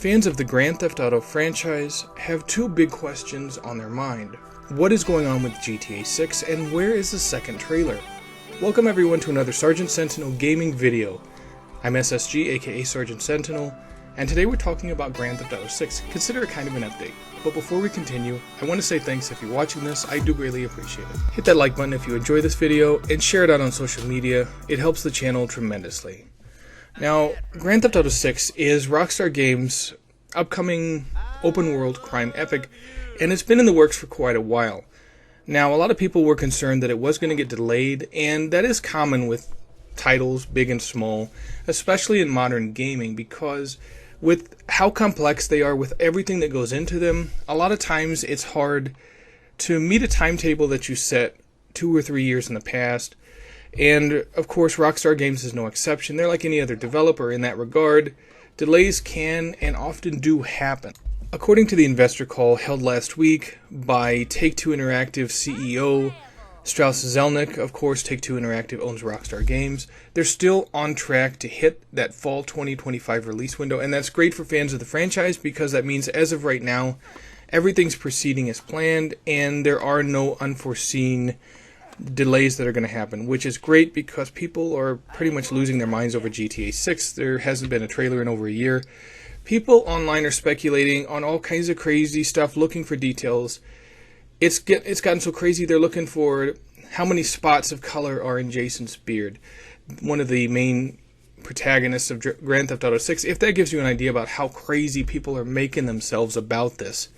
Fans of the Grand Theft Auto franchise have two big questions on their mind. What is going on with GTA 6 and where is the second trailer? Welcome everyone to another Sergeant Sentinel gaming video. I'm SSG, aka Sergeant Sentinel, and today we're talking about Grand Theft Auto 6. Consider it kind of an update. But before we continue, I want to say thanks if you're watching this. I do greatly appreciate it. Hit that like button if you enjoy this video and share it out on social media. It helps the channel tremendously. Now, Grand Theft Auto 6 is Rockstar Games' upcoming open-world crime epic, and it's been in the works for quite a while. Now, a lot of people were concerned that it was going to get delayed, and that is common with titles, big and small, especially in modern gaming, because with how complex they are, with everything that goes into them, a lot of times it's hard to meet a timetable that you set 2 or 3 years in the past. And, of course, Rockstar Games is no exception. They're like any other developer in that regard. Delays can and often do happen. According to the investor call held last week by Take-Two CEO Strauss Zelnick, of course, Take-Two Interactive owns Rockstar Games, they're still on track to hit that fall 2025 release window. And that's great for fans of the franchise because that means as of right now, everything's proceeding as planned and there are no unforeseen delays that are going to happen, which is great because people are pretty much losing their minds over GTA 6. There hasn't been a trailer in over a year. People online are speculating on all kinds of crazy stuff, looking for details. It's gotten so crazy they're looking for how many spots of color are in Jason's beard, one of the main protagonists of Grand Theft Auto 6, if that gives you an idea about how crazy people are making themselves about this.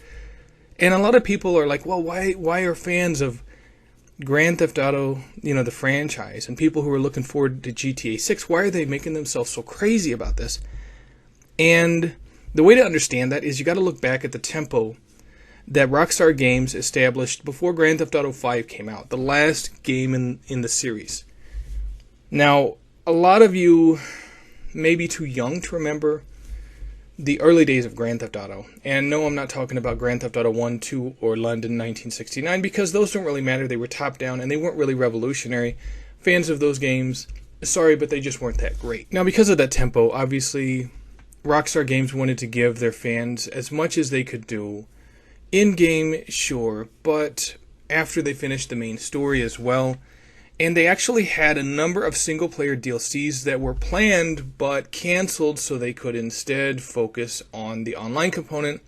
And a lot of people are like, well, why are fans of Grand Theft Auto, the franchise, and people who are looking forward to GTA 6, why are they making themselves so crazy about this? And the way to understand that is you got to look back at the tempo that Rockstar Games established before Grand Theft Auto 5 came out, the last game in the series. Now, a lot of you may be too young to remember the early days of Grand Theft Auto. And no, I'm not talking about Grand Theft Auto 1, 2, or London 1969, because those don't really matter. They were top-down, and they weren't really revolutionary. Fans of those games, sorry, but they just weren't that great. Now, because of that tempo, obviously, Rockstar Games wanted to give their fans as much as they could do. In-game, sure, but after they finished the main story as well. And they actually had a number of single-player DLCs that were planned but canceled so they could instead focus on the online component,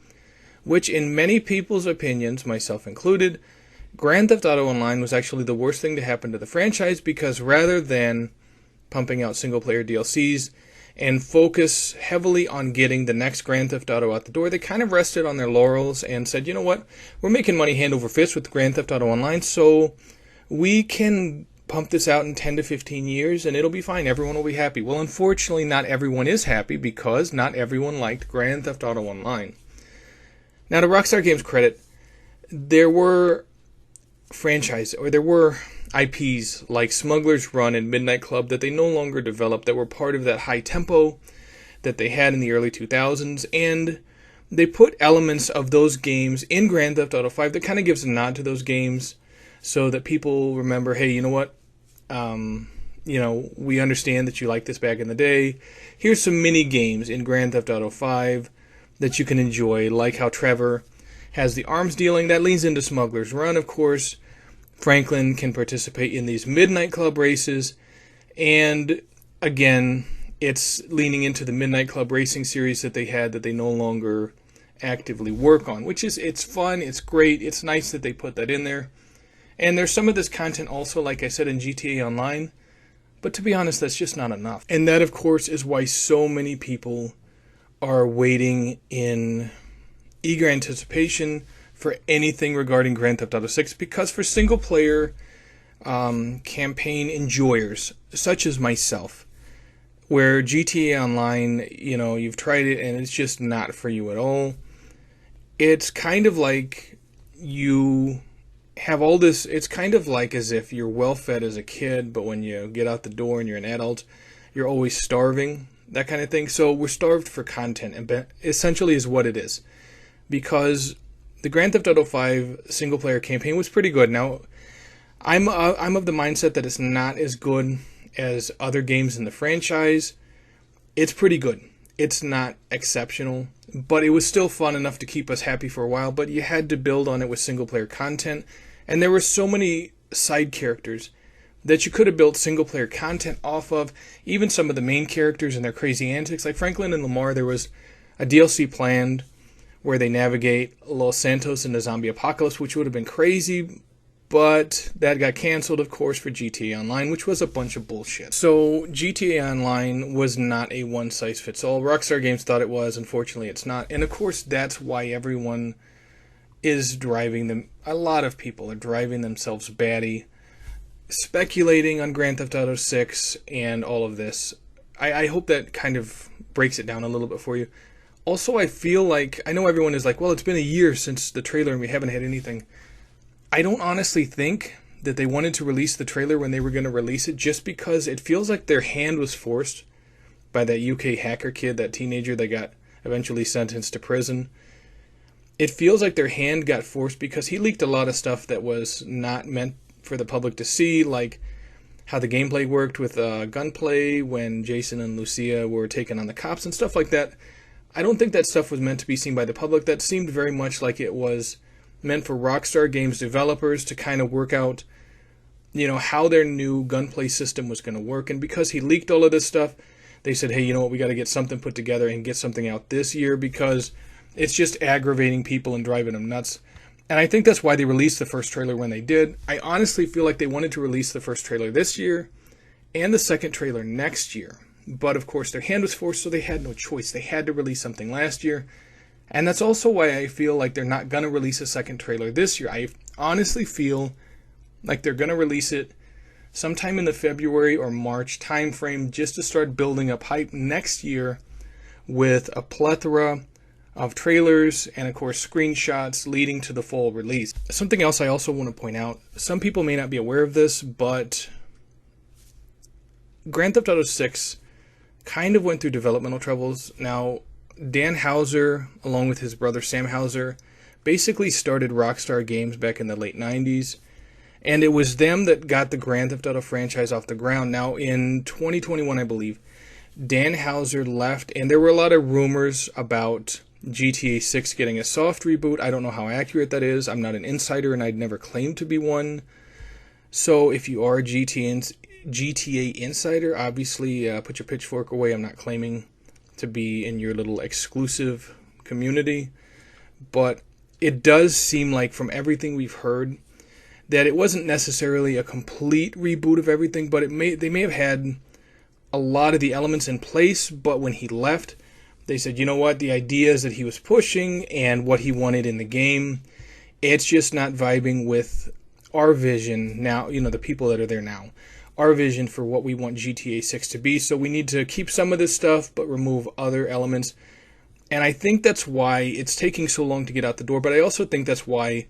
which in many people's opinions, myself included, Grand Theft Auto Online was actually the worst thing to happen to the franchise because rather than pumping out single-player DLCs and focus heavily on getting the next Grand Theft Auto out the door, they kind of rested on their laurels and said, you know what, we're making money hand over fist with Grand Theft Auto Online, so we can pump this out in 10 to 15 years and it'll be fine. Everyone will be happy. Well, unfortunately, not everyone is happy because not everyone liked Grand Theft Auto Online. Now, to Rockstar Games' credit, there were IPs like Smuggler's Run and Midnight Club that they no longer developed that were part of that high tempo that they had in the early 2000s, and they put elements of those games in Grand Theft Auto 5 that kind of gives a nod to those games so that people remember, hey, you know what? We understand that you liked this back in the day. Here's some mini games in Grand Theft Auto 5 that you can enjoy, like how Trevor has the arms dealing. That leans into Smuggler's Run, of course. Franklin can participate in these Midnight Club races. And again, it's leaning into the Midnight Club racing series that they had that they no longer actively work on, which is, it's fun, it's great, it's nice that they put that in there. And there's some of this content also, like I said, in GTA Online. But to be honest, that's just not enough. And that, of course, is why so many people are waiting in eager anticipation for anything regarding Grand Theft Auto 6. Because for single-player campaign enjoyers, such as myself, where GTA Online, you've tried it and it's just not for you at all, it's kind of like you have all this, it's kind of like as if you're well fed as a kid, but when you get out the door and you're an adult, you're always starving, that kind of thing. So we're starved for content, and essentially is what it is. Because the Grand Theft Auto 5 single player campaign was pretty good. Now, I'm of the mindset that it's not as good as other games in the franchise. It's pretty good. It's not exceptional, but it was still fun enough to keep us happy for a while, but you had to build on it with single-player content, and there were so many side characters that you could have built single-player content off of, even some of the main characters and their crazy antics. Like Franklin and Lamar, there was a DLC planned where they navigate Los Santos in the zombie apocalypse, which would have been crazy, but that got canceled, of course, for GTA Online, which was a bunch of bullshit. So GTA Online was not a one-size-fits-all. Rockstar Games thought it was. Unfortunately, it's not. And, of course, that's why everyone is driving them. A lot of people are driving themselves batty, speculating on Grand Theft Auto 6 and all of this. I hope that kind of breaks it down a little bit for you. Also, I feel like, I know everyone is like, well, it's been a year since the trailer and we haven't had anything. I don't honestly think that they wanted to release the trailer when they were going to release it, just because it feels like their hand was forced by that UK hacker kid, that teenager that got eventually sentenced to prison. It feels like their hand got forced because he leaked a lot of stuff that was not meant for the public to see, like how the gameplay worked with gunplay when Jason and Lucia were taking on the cops and stuff like that. I don't think that stuff was meant to be seen by the public. That seemed very much like it was meant for Rockstar Games developers to kind of work out, how their new gunplay system was going to work. And because he leaked all of this stuff, they said, hey, you know what, we got to get something put together and get something out this year, because it's just aggravating people and driving them nuts. And I think that's why they released the first trailer when they did. I honestly feel like they wanted to release the first trailer this year and the second trailer next year. But, of course, their hand was forced, so they had no choice. They had to release something last year. And that's also why I feel like they're not going to release a second trailer this year. I honestly feel like they're going to release it sometime in the February or March timeframe, just to start building up hype next year with a plethora of trailers and, of course, screenshots leading to the full release. Something else I also want to point out, some people may not be aware of this, but Grand Theft Auto 6 kind of went through developmental troubles. Now, Dan Houser, along with his brother Sam Houser, basically started Rockstar Games back in the late 90s, and it was them that got the Grand Theft Auto franchise off the ground. Now, in 2021, I believe, Dan Houser left, and there were a lot of rumors about GTA 6 getting a soft reboot. I don't know how accurate that is. I'm not an insider, and I'd never claimed to be one. So if you are a GTA insider, obviously put your pitchfork away. I'm not claiming to be in your little exclusive community, but it does seem like, from everything we've heard, that it wasn't necessarily a complete reboot of everything, but they may have had a lot of the elements in place, but when he left, they said, you know what, the ideas that he was pushing and what he wanted in the game, it's just not vibing with our vision now, the people that are there now, our vision for what we want GTA 6 to be. So we need to keep some of this stuff, but remove other elements. And I think that's why it's taking so long to get out the door, but I also think that's why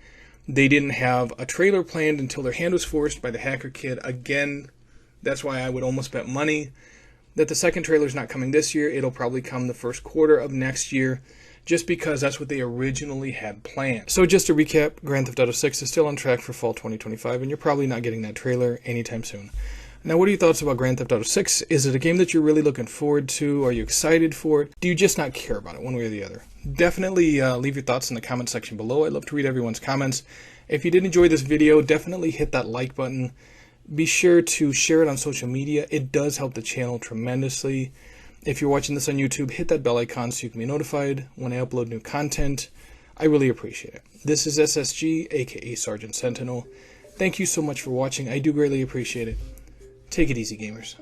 they didn't have a trailer planned until their hand was forced by the hacker kid. Again, that's why I would almost bet money that the second trailer is not coming this year. It'll probably come the first quarter of next year, just because that's what they originally had planned. So just to recap, Grand Theft Auto 6 is still on track for fall 2025, and you're probably not getting that trailer anytime soon. Now, what are your thoughts about Grand Theft Auto 6? Is it a game that you're really looking forward to? Are you excited for it? Do you just not care about it one way or the other? Definitely leave your thoughts in the comment section below. I'd love to read everyone's comments. If you did enjoy this video, definitely hit that like button. Be sure to share it on social media. It does help the channel tremendously. If you're watching this on YouTube, hit that bell icon so you can be notified when I upload new content. I really appreciate it. This is SSG, aka Sergeant Sentinel. Thank you so much for watching. I do greatly appreciate it. Take it easy, gamers.